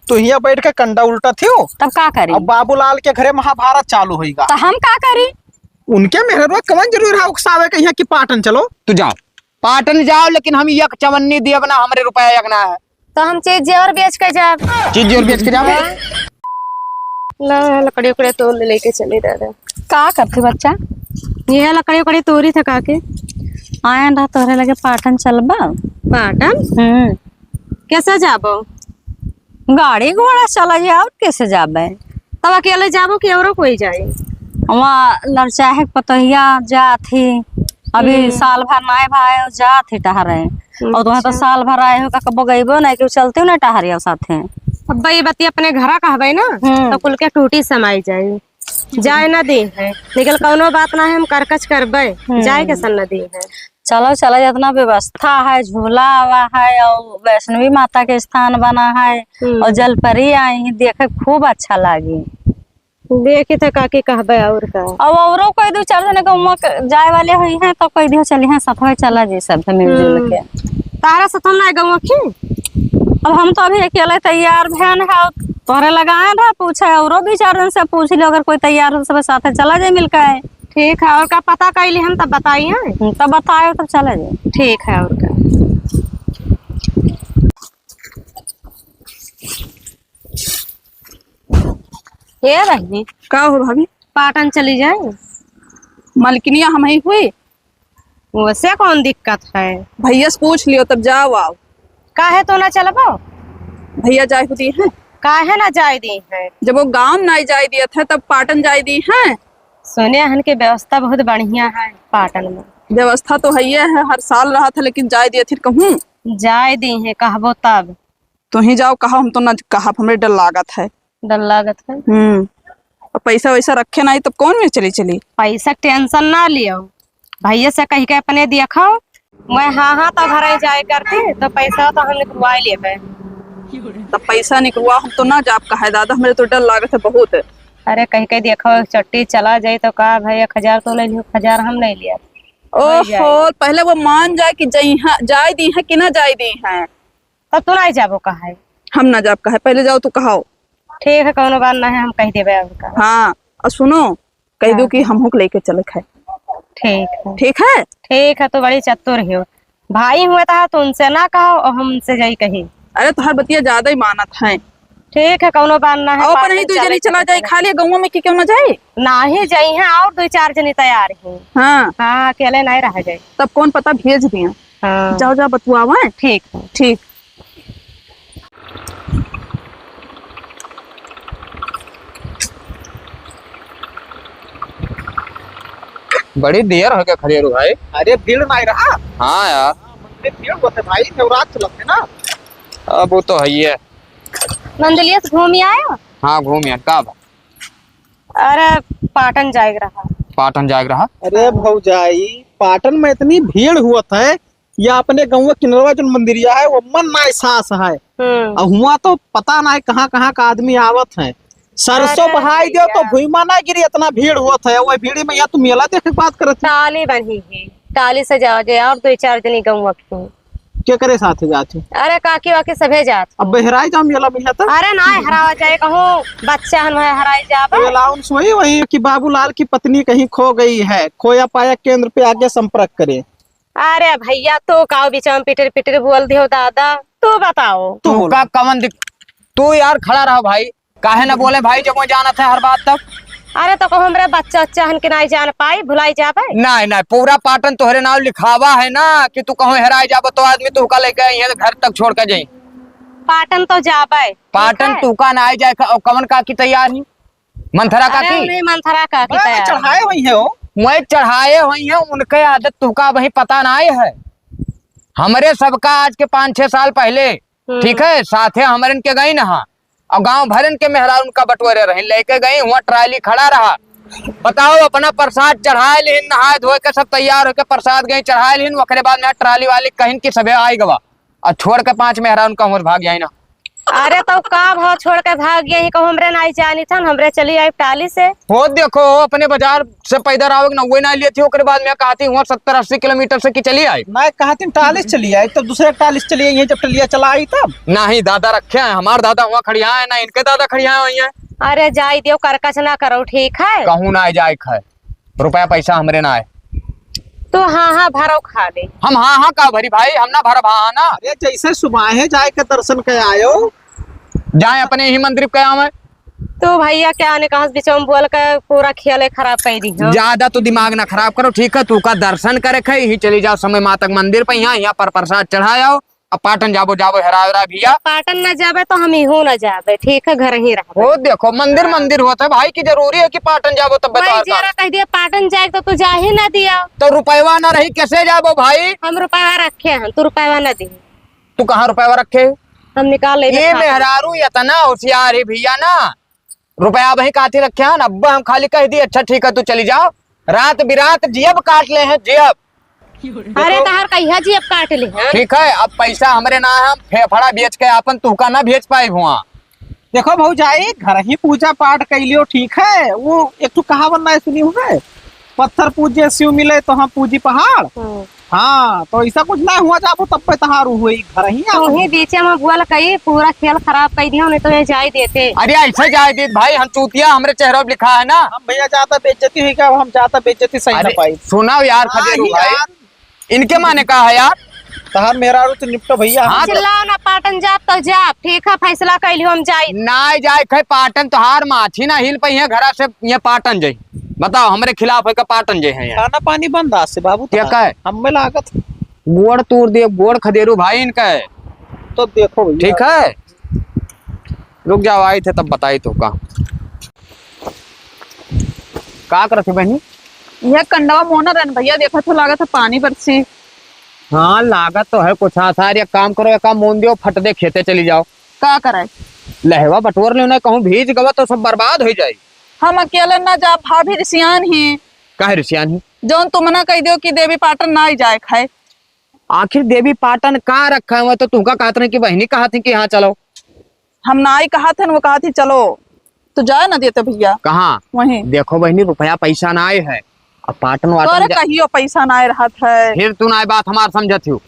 तो यहाँ बैठ के कंडा उल्टा थी तब का करी? अब बाबूलाल के घरे महाभारत चालू होगा तो हम का करी? उनके मेहरबा कवन जरूर है उकसावे के यहाँ की पाटन चलो। तू जाओ पाटन जाओ, लेकिन हम यक चवन्नी दिए बना हमरे रुपया यकना है। तो हम चीज जेवर बेच के जाब। चीज जोर बेच के जाओ। लकड़ी उकड़ी तोड़ लेके चले दादा। का करती बच्चा? ये लकड़ी उकड़ी तोड़ी थका के आया रहा तोहरे लगे पाटन चलबा। पाटन कैसे जाबो? गाड़ी घोड़ा चला जाओ, कैसे जाबे? तब अकेले जाबो कि औरो कोई जाए? वहाँ लड़चाहे पतहिया जाती अभी साल भर नाए भाई जाती टहरे और तुम्हें तो साल भर आए हो कब गईबो नहीं कि चलते हो ना टहरिया साथे। अब ये बती अपने घर कहबे ना तो कुल के टूटी समाई जाए जाए ना दे है, लेकिन कौनो बात ना है हम करकच करबे जाए के सन नदी है। चलो चलो, जितना व्यवस्था है झूला हुआ है और वैष्णवी माता के स्थान बना है और जलपरी आई देखे खूब अच्छा लगी। देखे थे काकी कहबे और का अब औरों कोई दो चार जने गाँव जाए वाले हुई हैं तो कोई दियो चली हैं साथ चला जी सब मिलजुल के। तारा से तुम ना गाँव की अब हम तो अभी अकेले तैयार भैन है तोहरे लगाए रहा पूछे औरों भी चार जन से पूछ लो, अगर कोई तैयार हो सब साथ चला जाए मिलकर। ठीक है और का पता कैली हम तब बताइए। तब बताए तब चला जाए। ठीक है और का ये बहनी का हो भाभी? पाटन चली जाए मालकिनिया हम ही हुई। वैसे कौन दिक्कत है? भैया से पूछ लियो तब जाओ आओ। काहे तो ना चलबो? भैया जाए को दी है। काहे ना जाए दी है? जब वो गांव ना जाए दिया था तब पाटन जाए दी है। सोने हन के व्यवस्था बहुत बढ़िया है पाटन में। व्यवस्था तो है हर साल रहा था लेकिन जाए दिया फिर कहूँ जाए दी है कहबो तब तो ही जाओ। कहा हम तो ना कहा हमें डर लागत है। डर लागत है? और पैसा वैसा रखे नहीं तब कौन में चली चली। पैसा टेंशन ना लियो, भैया से कह के अपने दिखाओ मैं हाँ तो भरे जाए करते तो पैसा तो हम निकलवा लेबे। तब पैसा निकलवा हम तो ना जाप कहा दादा, हमें तो डर लागत है बहुत। अरे कह के देखो चट्टी चला जाए तो का भाई 1000 तो ले लियो, 1000 हम ले लिया। ओहो पहले वो मान जाए कि जाए दी है कि ना जाए दी है तब तो नहीं जाबो कहा हम ना जाप कहा। पहले जाओ तो कहो। ठीक है कौनो बात ना है हम कह देबे उनका। हाँ और सुनो कह दो कि हम लेके चले है। ठीक है ठीक है। ठीक है तो बड़ी चतुर हो भाई हुआ था तो उनसे ना कहो और हमसे जाई कही। अरे तो हर बतिया ज्यादा ही मानत है। ठीक है कौनो बात ना है। और नहीं 2 जनी चला जाए खाली गाँव में कि क्यों ना जाए? ना ही जाई है और 2-4 जनी तैयार है। हाँ हाँ अकेले नहीं रह जाए। तब कौन पता भेज दिया। हाँ जाओ जाओ बतुआवा। ठीक है ठीक। बड़ी देर हो गया खड़े रू भाई। अरे भीड़ नहीं रहा। हाँ यार मंदिर भीड़ होते भाई नवरात्र चलते ना। अब वो तो है ही है। नंदलिया से घूम आयो? हाँ घूम यार का अरे पाटन जाएग रहा। पाटन जाग रहा। अरे भौजाई पाटन में इतनी भीड़ हुआ है या अपने गाँव किनरवा जो मंदिरिया है वो मन ना एहसास है और हुआ तो पता ना कहाँ कहाँ का आदमी आवत है। सरसों बहाई दो तो भूमा ना गिरी इतना भीड़ हुआ था। वो भीड़ में या तुम मेला देखे बात करत टाली बनी है टाली से जाओ जाए और 2-4 जनी गाँव की क्या करे साथ जाते। अरे काकी वाकी सभे जात। अब बहराई जाओ मेला में तो। अरे ना हरावा जाए कहूँ बच्चा हन हराई जाबे। अलाउंस वही वही कि बाबूलाल की पत्नी कहीं खो गई है, खोया पाया केंद्र पे आगे संपर्क करे। अरे भैया तो काओ बीच में पिटर पिटर बोल दियो दादा तू बताओ। तू का कमन तू यार खड़ा रहा भाई काहे ना बोले भाई जब जाना था हर बात तक। अरे तो कहूँ हमरे बच्चा हन के नहीं जान पाई भुलाई जाबे। नहीं नहीं पूरा पाटन तोहरे नाम लिखावा है ना कि तू कहूँ हेराई जाबो तो आदमी तू का लेके आई है घर तक छोड़ के जाई। पाटन तो जाबे पाटन तू का ना जाए कमन का की तैयार ही मंथरा का की मंथरा का की तैयार चढ़ाए हुई है वो मैं चढ़ाए हुई है उनके आदत तू का वही पता ना है। हमारे सबका आज के 5-6 साल पहले ठीक है साथे हमारे के गई नहा और गांव भरन के मेहरान उनका बटोरे रहे लेके गई हुआ ट्राली खड़ा रहा। बताओ अपना प्रसाद चढ़ाए लिन नहाए धोए के सब तैयार होके प्रसाद गई चढ़ाए लिन ओकरे बाद में ट्राली वाली कहीं की सबे आई गवा और छोड़ के 5 मेहरान उनका उम्र भाग जाए ना। अरे तो का भाव छोड़ के भाग गया ही, हमरे नहीं जानी था, हमरे चली आई टाली से। हो देखो अपने बाजार से पैदल आओगे ना वही ना लिए थी, ओकरे बाद में कहती हुआ 70-80 किलोमीटर से की चली आई। मैं कहती 40 चली आई, तो दूसरे 40 चली आई जब टलिया चला आई तब। ना ही दादा रखे हैं, हमारे दादा हुआ खड़िया है, ना इनके दादा खड़िया हुई है। अरे जाई दियो, करकच ना करो, ठीक है। कहूँ ना जाए खाए, रुपया पैसा हमरे ना आए तो हाँ भरो खा ले। हम हाँ का भरी भाई, हम ना भर हाँ ना। अरे जैसे सुबह है जाए के दर्शन के आयो, जाए अपने ही मंदिर के आवे। तो भैया क्या ने कहा बीच में बोल के पूरा खेल खराब कर दी। ज्यादा तो दिमाग ना खराब करो, ठीक है। तू का दर्शन करे खे ही चली जाओ समय मातक मंदिर पे, यहाँ पर प्रसाद चढ़ाओ, अब पाटन जाबो हेरा भैया। पाटन न जाबे तो हम ही न जाबे, ठीक है, घर ही रहो। वो देखो मंदिर होता है भाई की जरूरी है कि पाटन जाबो तब बता। जरा कह दिया पाटन जाए तो तू जा ही ना दिया, तो रुपया ना रही कैसे जाबो भाई। हम रुपया रखे हैं, तू रुपया ना दी। तू कहाँ रुपया रखे, हम निकाल ले। ये मेहरारू इतना होशियार है भैया ना, रुपया वही काती रखे हैं। अब्बा हम खाली कह दी अच्छा ठीक है तू चली जाओ, रात बिरात जेब काट ले हैं जेब। अरे तहार कहिया जेब काट ले हैं। ठीक है, अब पैसा हमरे ना है, फेफड़ा बेच के अपन तुका ना बेच पाए हुआ। देखो भाऊ जाए घर ही पूजा पाठ कर लियो, ठीक है। वो एक तो कहावत ना सुनी हुए, पत्थर पूजे शिव मिले तो हम पूजी पहाड़। हाँ तो ऐसा कुछ ना हुआ जाबो तब पे तहारू हुई, घर ही तो ही बीच में बोल कही पूरा खेल खराब कर दिया, नहीं तो ये जाई देते। अरे ऐसे जाए दे भाई, हम चूतिया हमरे चेहरे पे लिखा है ना। हम भैया ज्यादा बेइज्जती हुई क्या, हम ज्यादा बेइज्जती सही ना पाई। सुनाओ यार खदेरू भाई, इनके माने कहा है यार, तहार मेहरारू तो निपटो भैया। हाँ चिल्लाओ ना, पाटन जाप तो जाप, ठीक है, फैसला कर लियो, हम जाई ना जाए खे पाटन तो हार माछी ना हिल पई है घरा से, ये पाटन जाई। बताओ हमरे खिलाफ है का पाटन जे है। खाना पानी बंद आज से बाबू, क्या कहे हम में लागत गोड़ तोड़ दे, गोड़ खदेरू भाई इनका है। तो देखो भैया ठीक है, रुक जाओ, आए थे तब बताई तो का करती बहनी। यह कंडवा मोना रन भैया, देखा तो लागत है पानी बरसी। हाँ लागत तो है कुछ आसार, एक काम करो, एक काम मोन दियो, फट दे खेते चली जाओ। का कराए, लहवा बटोर ले, कहूँ भीज गवा तो सब बर्बाद हो जाए। हम अकेले ना जा, भाभी रिसियान ही। कहे रिसियान ही, जौन तुम ना कह दियो कि देवी पाटन ना ही जाए खाए। आखिर देवी पाटन का रखा हुआ, तो तुमका कहते कि बहनी कहा थी कि हाँ चलो। हम ना ही कहा थे, वो कहा थी चलो, तो जाए ना देते भैया। कहाँ वहीं देखो बहनी, रुपया पैसा ना आए है, अब पाटन तोरे वाटन कहियो पैसा ना रहा है। फिर तू ना बात हमार समझत हो,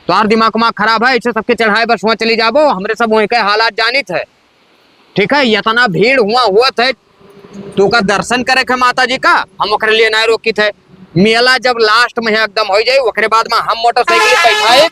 तुम्हार दिमाग उमाग खराब है, इसे सबके चढ़ाए बस वहाँ चली जाबो, हमरे सब वहीं के हालात जानित है। ठीक है, इतना भीड़ हुआ थे, तू का दर्शन करे थे माता जी का, हम ओकरे लिए ना रोकी थे। मेला जब लास्ट में एकदम हो जाए, ओकरे बाद में हम मोटरसाइकिल बैठाए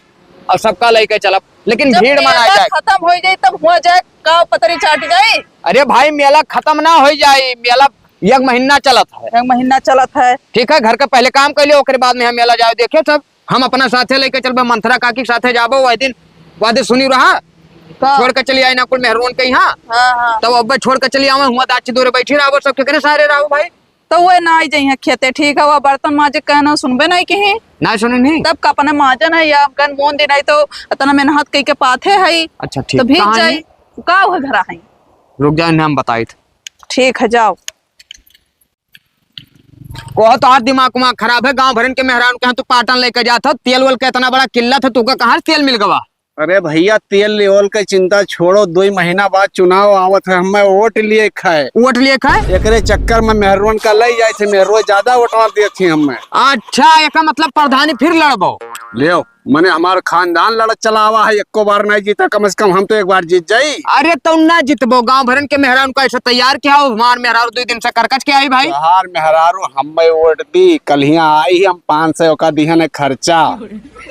और सबका लेके चलब, लेकिन जब भीड़ में ना मेला जाए। खत्म हो जाए तब हो जाए का पतरी चाट जाए। अरे भाई मेला खत्म ना हो जाए, मेला एक महीना चलत है। एक महीना चलत है। ठीक है, घर का पहले काम कर लियो, ओकरे बाद में हम मेला जाओ देखे सब। हम अपना साथे लेके चलबे, मंथरा काकी के साथे जाबो, वह दिन वादे सुनी रहा, छोड़ के चली आई ना कुल मेहरवन के यहाँ। हाँ। तब अब छोड़ के चली आवे, हुआ दाची दूर बैठी रहो, सब केकरे सारे रहो भाई। तो वो ना ही जाइए खेते, ठीक है, वो बर्तन माजे कहना सुनबे नहीं कहीं, ना सुने नहीं, तब का अपने माजन है या गन मोन दिन आई तो इतना मेहनत कई के पाथे है। अच्छा ठीक, तो भीग कहाँ जाए है? का वो घरा है। रुक जाओ, इन्हें हम बताए थे। ठीक है जाओ। कोह तो आज दिमाग उमाग खराब है, गांव भरन के मेहरान के यहाँ तू पाटन लेके जाता, तेल वेल का इतना बड़ा किल्लत है, तुका कहाँ से तेल मिल गवा। अरे भैया तेल लेवल की चिंता छोड़ो, 2 महीना बाद चुनाव आवत है, हमें वोट लिए खाए, वोट लिए खाए, एकरे चक्कर में मेहरवन का ले जाए थे, मेहरवा ज्यादा वोटवा दी थी हमें। अच्छा एक मतलब प्रधानी फिर लड़बो। लियो मैंने हमारा खानदान लड़त चलावा है, एको बार नहीं जीता, कम से कम हम तो एक बार जीत जाई। अरे तो ना जितबो, गांव भरन के मेहरान को ऐसा तैयार किया हो, हमार मेहरारू 2 दिन से करकच के आई भाई। हार मेहरारू हमें वोट दी, कल यहाँ आई हम 500 का दिहन खर्चा।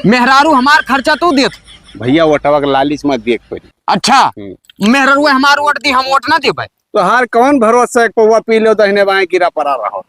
मेहरारू हमार खर्चा तू देत भैया वोटवा के लालिच मत देख पड़ी। अच्छा मेहरारू हमार वोट दी, हम वोट ना दे भाई। तो हार कौन भरोसा है, पौवा पी लो दहने बाएं गिरा पड़ा रहो।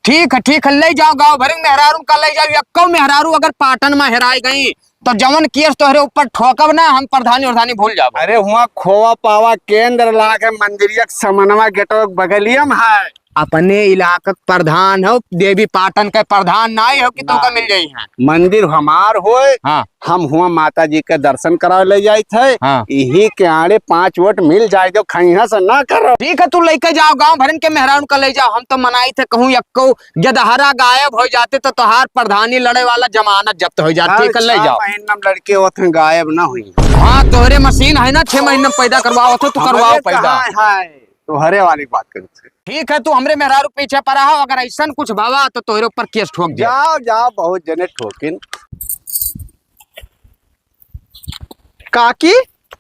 ठीक है ले जाओ, गांव भरन मेहरारू का ले जाओ, यक्को मेहरारू अगर पाटन में हेराई गई तो जवन केस तोहरे ऊपर ठोकब ना, हम प्रधानी उर्धानी भूल जाओ। अरे हुआ खोवा पावा केंद्र लाके मंदिरिया समनवा गेटो बगलियम है। अपने इलाका प्रधान हो, देवी पाटन के प्रधान ना हो कि तुमका मिल जाई है। मंदिर हमार होए, हाँ हम हुआ माता जी के दर्शन करा ले जाए थे, हाँ। यही के आड़े 5 वोट मिल जाए, जो खैहा से ना करो। ठीक है, तू लेके जाओ, गांव भरन के मेहरान का ले जाओ। हम तो मनाई थे, कहूँ यक्को गदहरा गायब हो जाते तो तोहार प्रधानी लड़े वाला जमानत जब्त हो जाती, ले जाओ। महीना लड़के होते गायब ना हुई। हाँ तोहरे मशीन है ना 6 महीने में पैदा करवाओ तो तू करवाओ पैदा। है तो हरे वाली बात करते। ठीक है तू हमरे मेहरारू पीछे पड़ा हो, अगर ऐसा कुछ भावा तो तोहरे ऊपर केस ठोक दिया। जाओ जाओ बहुत जने ठोकिन। काकी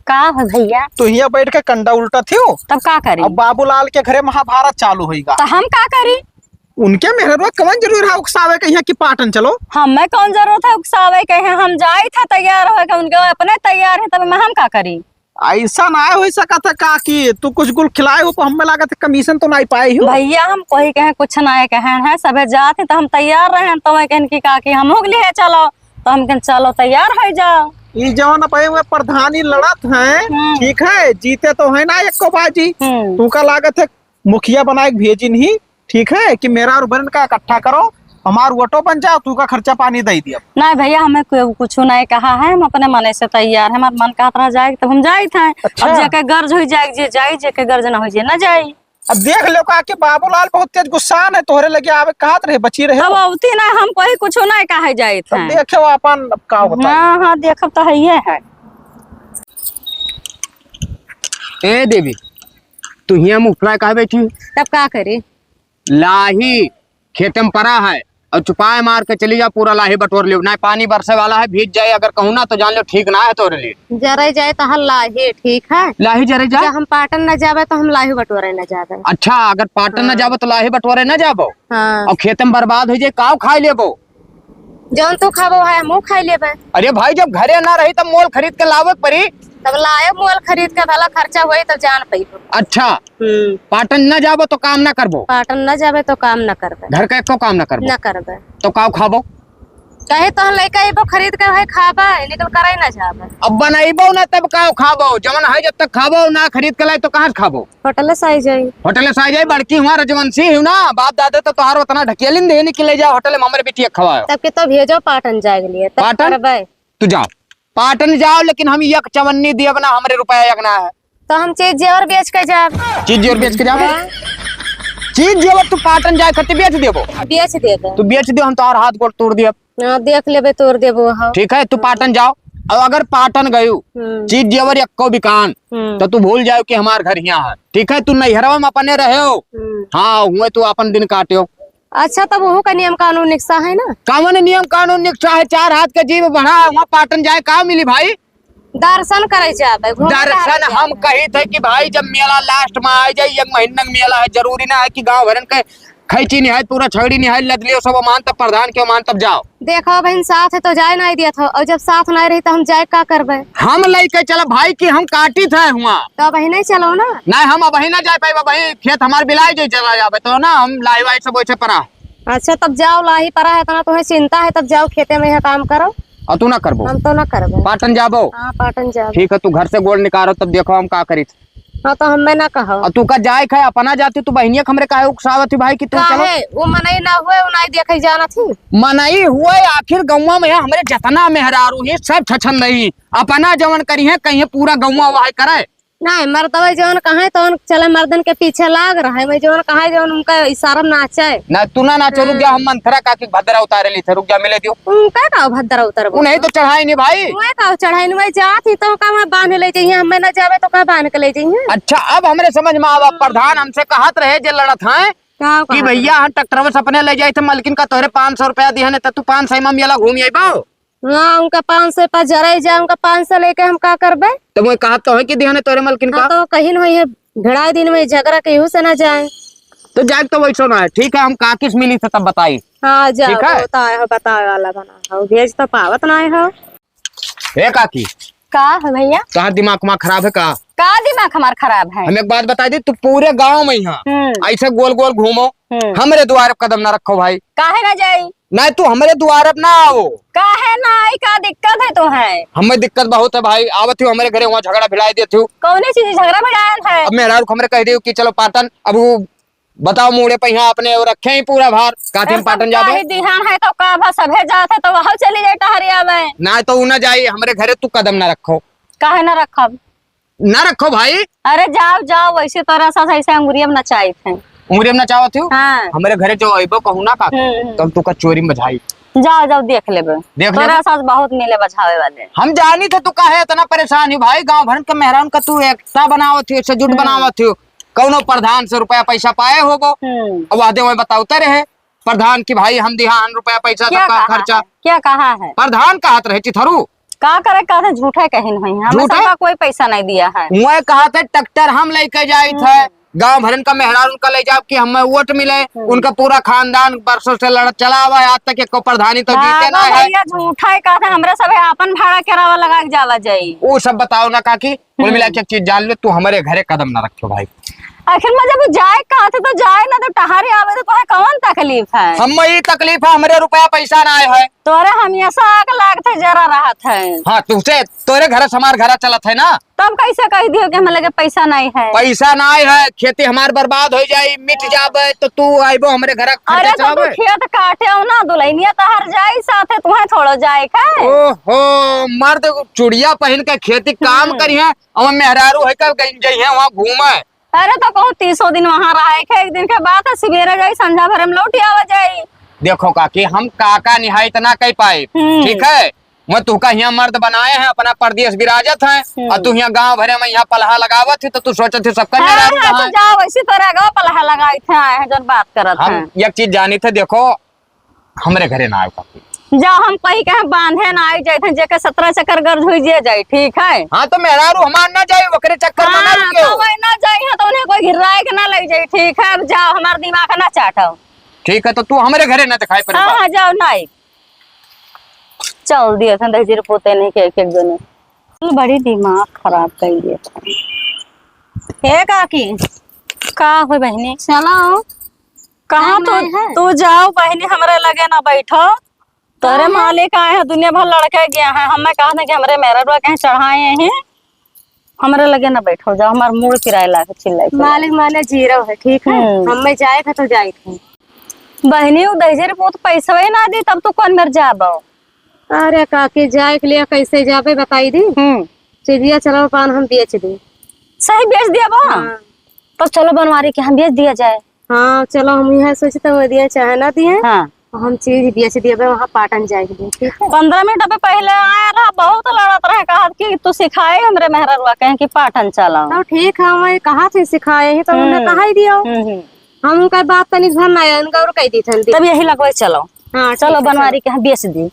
का है भैया? तू यहाँ बैठ के कंडा उल्टा थी हो, तब का करी? अब बाबूलाल के घरे महाभारत चालू होगा। तो हम का करी? उनके मेहरवा कवन जरूर है उकसावे के यहाँ की पाटन चलो। हमें कौन जरूरत है उकसावे के हैं? हम जाए था तैयार हो के, उनके अपने तैयार है, तब हम का करी? ऐसा ना हो सका था काकी, तू कुछ गुल खिलाए हो हमें लगा था कमीशन तो नहीं पाई हो। भैया हम कोई कहे कुछ ना कहे हैं, सबे जाते तो हम तैयार रहे, तो मैं कहन की काकी हम हो गए चलो, तो हम कहन चलो तैयार हो जाओ। ये जवान पे हुए प्रधानी लड़त है, ठीक है जीते तो है ना एक को बाजी, तू का लागत है मुखिया बनाए भेजी नहीं, ठीक है कि मेरा और बहन का इकट्ठा करो, हमार वोटो बन जाओ, तू का खर्चा पानी दे दिया। नहीं भैया हमें कुछ नहीं कहा है, हम अपने मन से तैयार है, हमारा मन कहत रह जाए तब हम जाए थे। अच्छा। अब जाके गर्ज हो जाए जे जाए, जेके गर्ज ना हो जे ना जाए। अब देख लो का कि बाबूलाल बहुत तेज गुस्सान है, तोहरे लगे आवे कहत रहे बची रहे। अब अवती ना हम कोई कुछ नहीं कहे जाए थे। अब देखे अपन अब का होता है। हाँ हाँ देखब तो है। ए देवी तू यहाँ मुखरा कहा बैठी? तब का करे? लाही खेत में पड़ा है और चुपाए मार के चली जा, पूरा लाही बटोर लियो, ना पानी बरसे वाला है, भीज जाए अगर कहूँ ना तो जान लो ठीक ना है तोरे लिए। जरे जाए तो हम लाही ठीक है, लाही जरे जा। जब हम पाटन न जावे तो हम लाही बटोरे न जावे। अच्छा अगर पाटन न जाबो तो लाही बटोरे न जाबो, हाँ और खेत में बर्बाद हो जाए काव खाई लेबो? जौन तू खाबो है मुँह खाई लेबे। अरे भाई जब घरे ना रही तब मोल खरीद के लावे परी। तब लाए मोल खरीद के भला खर्चा हुई तब जान पैबो। अच्छा पाटन न जाबो तो काम ना करबो? पाटन न जावे तो काम न करबे। घर का एको काम ना करबो? न करबे तो काव खाबो? कहे तो हम लइका एबो खरीद के है खाबा, निकल कराई न जाबे। अब बनाइबो ना तब काव खाबो? जवन है जब तक खाबो ना खरीद के लाई तो कहाँ से खाबो? होटल से आई जाई। होटल से आ जाए, बड़की हुआ रजवंशी हूँ ना, बाप दादा तो तोहार उतना ढकेलिन दे निकले जाओ होटल में हमारे बेटी खवाओ। तब के तो भेजो पाटन जाए के लिए, तब पाटन? करबे। तू जाओ पाटन जाओ, लेकिन हम यक चवन्नी दिए बना हमारे रुपया यकना है। तो हम चीज जेवर बेच के जाब। चीज जेवर बेच के जाओ? चीज जेवर तू पाटन जाए खत्ते बेच देबो? बेच देबे। तू बेच दे, हम तोहार हाथ गोड़ तोड़ दिए। हाँ देख लेबे तोड़ देबो। हाँ ठीक है तू पाटन जाओ, और अगर पाटन गयू चीज जेवर यक्को बिकान तो तू भूल जाओ कि हमार घर यहाँ है, ठीक है? तू नैहरवा में अपने रहे हो, हाँ हुए तू अपन दिन काटियो। अच्छा तब वो का नियम कानून निकसा है ना? कामन नियम कानून निकसा है, 4 हाथ का जीव बढ़ा है, वहाँ पाटन जाए का मिली भाई? दर्शन करे जाबे। दर्शन हम कही थे कि भाई जब मेला लास्ट में आ जाए, एक महीना मेला है, जरूरी ना है कि गांव भरन के खैची निहाय पूरा छगड़ी निहाय लदलियो सब मान तब प्रधान के मान तब जाओ। देखो बहन साथ है तो जाए नहीं दिया था, और जब साथ नहीं रही तो हम जाए का करबे? हम लेके चला भाई कि हम काटी थे हुआ तो वही नहीं चलो ना। नहीं हम अब ना जा पाए, वही खेत हमारे बिलाई जो चला जाबे तो ना हम लाई वाई सब वैसे परा। अच्छा तब जाओ, लाही परा है तो तुम्हें चिंता है, तब जाओ खेते में यह काम करो। और तू ना करबो? हम तो ना करबे। पाटन जाबो? हाँ पाटन जाओ। ठीक है तू घर से गोड़ निकालो तब देखो हम का करी। हाँ तो हमें ना कहो। और तू का जाए खाए अपना जाती तू बहनिया हमरे काहे उकसावत थी भाई कि तू चलो? काहे वो मनई ना हुए, वो नहीं देखे जाना थी। मनाई हुए आखिर गौवा में हमरे जतना मेहरारू है सब छछन नहीं, अपना जवन करी है कहीं पूरा गौवा वही करे। नहीं मर्दवा जवन कहे तो चले मर्दन के पीछे लाग रहा है, मैं जवन कहे जवन उनका इशारा नाचे ना तू ना नाचो। रुक जा हम मंथरा काकी भद्रा उतारे ली थे, रुक जा मिले दियो। उनका का भद्रा उतर उन्हें तो चढ़ाई नहीं भाई। मैं का चढ़ाई नहीं जाती तो का मैं बांध ले जाइए, हमें ना जावे तो का बांध के ले जाइए। अच्छा अब हमरे समझ में आवा, प्रधान हमसे कहत रहे जे लड़त है कि भैया हम ट्रैक्टर से अपने ले जाए थे, मलकिन का तोहरे 500 रुपया दिया ने, तू 500 में मेला घूम आइबो। हाँ उनका 500 पर जराई जाए, उनका 500 लेके हम का करबे? तो मैं कहा तो है कि दिया ने तोहरे मलकिन का। हाँ, तो कहीं नहीं है भिड़ाई दिन में झगड़ा कहीं से ना जाए। तो जाए तो वैसा ना है, ठीक है हम काकिस मिली थे तब बताई। हाँ जाओ ठीक है? बताए वाला बना हो, भेज तो पावत ना हो। ए काकी का है भैया? कहा दिमाग खराब है का दिमाग हमार खराब है? हम एक बात बता दी, तू पूरे गांव में यहाँ ऐसे गोल गोल घूमो, हमरे द्वार पे कदम ना रखो भाई। काहे ना जाई? नहीं तू हमारे द्वार पे ना आओ। काहे ना आई? का दिक्कत है तो है? हमें दिक्कत बहुत है भाई, आवत हो हमारे घरे वहाँ झगड़ा भिड़ाई देती हूँ। कौन चीज झगड़ा भिड़ायल है? अब मेरा हमरे कह दी कि चलो पाटन, अब वो बताओ मुड़े पे यहाँ अपने रखे ही पूरा भार काठी में पाटन जाबो। दिहान है तो का भा सभे जात है तो वहां चली जाए टहरिया में। ना तो उ ना जाई हमारे घरे, तू कदम ना रखो। काहे ना रखब? ना रखो भाई। अरे जाओ जाओ, वैसे तोरा सा ऐसे अंगुरिया में नचाई थे। उमरे में ना चाहत हूँ हाँ। हमारे घरे जो अइबो कहूँ ना का तब तू का चोरी में बजाई। जाओ जाओ देख लेबे। देख लेबे। तोरा साथ बहुत मिले बचावे वाले। हम जानी थे तू काहे इतना परेशान ही भाई, गांव भर के मेहरान का तू एकता बनावत थी, से जुट बनावत थी। कौनो प्रधान से रुपया पैसा पाए होगो, अब वादे में बताते रहे प्रधान की भाई हम दिहान रुपया पैसा क्या सबका कहा खर्चा। है? क्या कहा है? प्रधान कहत रहे चिथरू, का करे कहते झूठे कहीं नहीं, हमें झूठे? सबका कोई पैसा नहीं दिया है। मैं कहा था ट्रैक्टर हम लेके जाए थे, गांव भरन का मेहरान उनका ले जाओ कि हमें वोट मिले। उनका पूरा खानदान बरसों से लड़ चला हुआ है, आज तक एक प्रधानी तो जीते ना है। भैया झूठा ही कहते हमरे सब अपन भाड़ा किराया लगा के जावा जाई। वो सब बताओ ना काकी, कुल मिला के एक चीज जान ले, तू हमारे घरे कदम ना रखो भाई। आखिर में जब जाए कहा थे तो जाए ना, तो टहारे आवे तो तुम्हें कौन तकलीफ है? हम ये तकलीफ है, हमारे रुपया पैसा ना आए है। तोरे हमेशा आग लागते जरा राहत है। हाँ तुझसे तोरे घर से हमारे घर चलत है ना, तब कैसे कह दियो कि हमें लगे पैसा नहीं है? पैसा ना आए है, खेती हमार बर्बाद हो जाये, मिट जाबे तो तू आइबो हमारे घर अरे तो तू खेत काटे हो ना, दुल्हनिया तहर जाई साथे, तुम्हें छोड़ो जाए का? ओहो, मर्द चुड़िया पहन के खेती काम करी है और मेहरारू है कब गई है वहाँ घूमे। अरे तो कहूँ 30 दिन वहाँ रहे के, एक दिन के बाद सवेरे जाई, संझा भर में लौट आवा जाई। देखो काकी, हम काका निहाय इतना कह पाए, ठीक है? मैं तू का यहाँ मर्द बनाए हैं, अपना परदेश विराजत है, और तू यहाँ गांव भरे में यहाँ पलहा लगावत थी, तो तू सोचत थी सबका मेहरारू हाँ, तो जाओ वैसी तरह गो पलहा लगाई थे, आए हैं जब बात करत हैं। हम एक चीज जानी थे, देखो हमारे घरे ना आयो काकी। जाओ हम कहीं कहे बांधे ना आई जाए थे, जेके 17 चक्कर गर्द हुई जे जाए, ठीक है? हाँ तो मेहरारू हमार ना जाए, वकरे चक्कर में ना हाँ, रुके हो। तो वही ना जाए है तो उन्हें कोई गिराए के ना लग जाए, ठीक है? अब जाओ, हमारा दिमाग ना चाटो। ठीक है, तो तू हमारे घरे ना दिखाई पड़े। हाँ हाँ जाओ ना, चल दिए थे दहजीर पोते नहीं के एक जने, बड़ी दिमाग खराब कर दिए। हे काकी, का हो बहनी? चलो कहाँ तू जाओ बहनी, हमारे लगे ना बैठो। तोरे मालिक आए हैं, दुनिया भर लड़के गया है, हमें कहा था कि हमारे मेहरा कहीं चढ़ाए हैं, हमारे लगे ना बैठो। जाओ, हमारा मूड किराए ला के चिल्लाए। मालिक माने जीरो है, ठीक है? हमें जाए थे तो जाए थे। बहनी वो दहजीर पोत पैसा ही ना दी, तब तू कौन मेरे जाबो? अरे काकी जाए के लिए कैसे जाबे बताई दी। चिड़िया चलो पान हम बेच दी। सही बेच दिया बा? तो चलो बनवारी के हम बेच दिया जाए। हाँ चलो, हम यहाँ सोचते वो दिए चाहे ना दिए, हाँ हम चीज बेच दिए, वहाँ पाटन जाएंगे, ठीक है? 15 मिनट अभी पहले आया रहा, बहुत लड़त रहे, कहा कि तू सिखाए हमरे मेहररुआ कहे कि पाटन चलाओ। तो ठीक है, मैं कहा थे सिखाए ही, तो उन्हें कहा ही दिया। हम उनका बात तो नहीं ध्यान आया, उनका और कह दी थी। तब यही लगवाए चलो। हाँ चलो बनवारी के हम बेच दी।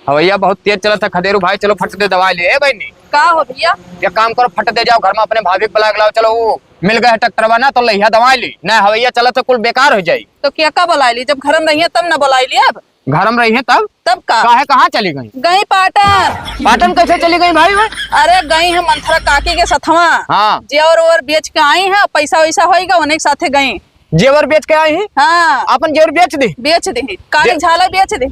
भैया बहुत तेज चला था खदेरू भाई, चलो फट दे दवाई ले बहनी। का हो भैया? एक काम करो, फट दे जाओ घर में अपने भाभी को बुला लाओ। चलो वो मिल गए ट्रैक्टर ना, तो लहिया दवाई ली ना, हवैया चला तो कुल बेकार हो जाये। तो क्या का बुलाई ली? जब घर में रही है तब न बुलाई ली। अब घर में रही है तब का काहे कहाँ चली गई? गई पाटन। पाटन कैसे चली गई भाई? अरे गई है मंथरा काकी के सथवा। हाँ जेवर और बेच के आई है, पैसा वैसा होगा उन्हीं के साथे गई। जेवर बेच के आई है? हाँ अपन जेवर बेच दी, बेच दी, काली झाला बेच दी।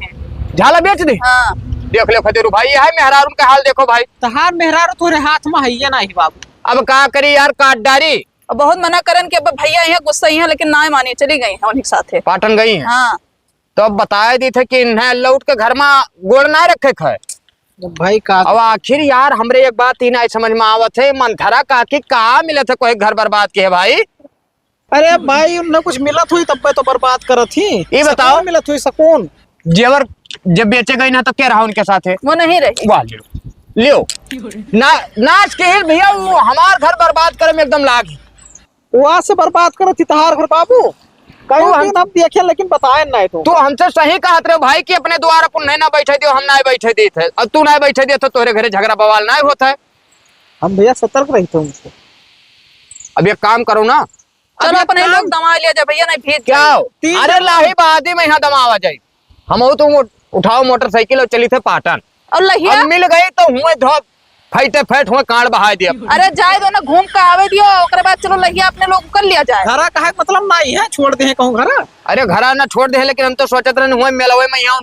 झाला बेच दी। हाँ देख लो खदेरू भाई, ये है मेहरारू का हाल देखो भाई। तहार मेहरारू तोरे हाथ में है ना ही बाबू। अब का करी यार, काट डारी। बहुत मना करन के अब भैया यहाँ गुस्सा ही है, लेकिन ना मानी, चली गई है उन्हीं के साथे। पाटन गई है? हाँ तो अब बताए दी थे कि इन्हें लौट के घर में गोड़ ना रखे खे भाई का। अब आखिर यार हमरे एक बात ही ना समझ में आवत है, मंथरा काकी कहाँ मिले थे, कोई घर बर्बाद किए भाई? अरे भाई उन्हें कुछ मिलत हुई तब तो बर्बाद करत थी। ये बताओ, मिलत हुई सकून जेवर जब बेचे गई ना तो क्या रहा उनके साथ है? वो नहीं रही। वाह लियो ना, नाच के हिल भैया, वो हमार घर बर्बाद करे में एकदम लाग। वहां से बर्बाद करत थी तहार घर बाबू। कहीं हम देखे लेकिन बताए नहीं। तो हमसे सही कहत रहे भाई कि अपने द्वार अपन नहीं ना बैठे दियो, हम ना बैठे दी थे। अब तू ना बैठे दिए तो तोरे घरे झगड़ा बवाल ना होता है। हम भैया सतर्क रही थे उनसे। अब एक काम करो ना, चलो अपने लोग दमा लिया जाए भैया, नहीं भेज क्या? जाए। अरे लाही बादी में यहाँ दमावा जाये, हम तुम उठाओ मोटरसाइकिल और चली थे पाटन, और लहिया मिल गई तो हुए धोप फैटे फैट हुए कांड बहा दिया। अरे जाए दो ना, घूम के आवे दियो, ओकरे बाद चलो लहिया अपने लोग कर लिया जाए। घरा का है मतलब नहीं है, छोड़ दे कहूँ घरा। अरे घरा ना छोड़ दे, लेकिन हम तो सोचत रहे हुए मेला में यहाँ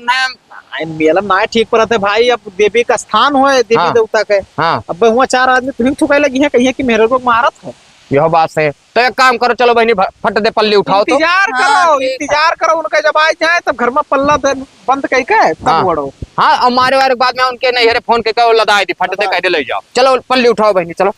मेला ना ठीक पर रहते भाई। अब देवी का स्थान हो, देवी हाँ। देवता के। हाँ अब हुआ 4 आदमी तुम्हें थुकाई लगी है, कहीं कि मेरे को मारत है। यह बात है। तो एक काम करो, चलो बहनी फट दे पल्ली उठाओ तो। इंतजार करो, इंतजार करो उनका जब आ जाए तब घर में पल्ला बंद कह के तब बढ़ो। हाँ और मारे वारे बाद में उनके नहीं फोन के लदाई दी, फट दे कह दे ले जाओ। चलो पल्ली उठाओ बहनी, चलो।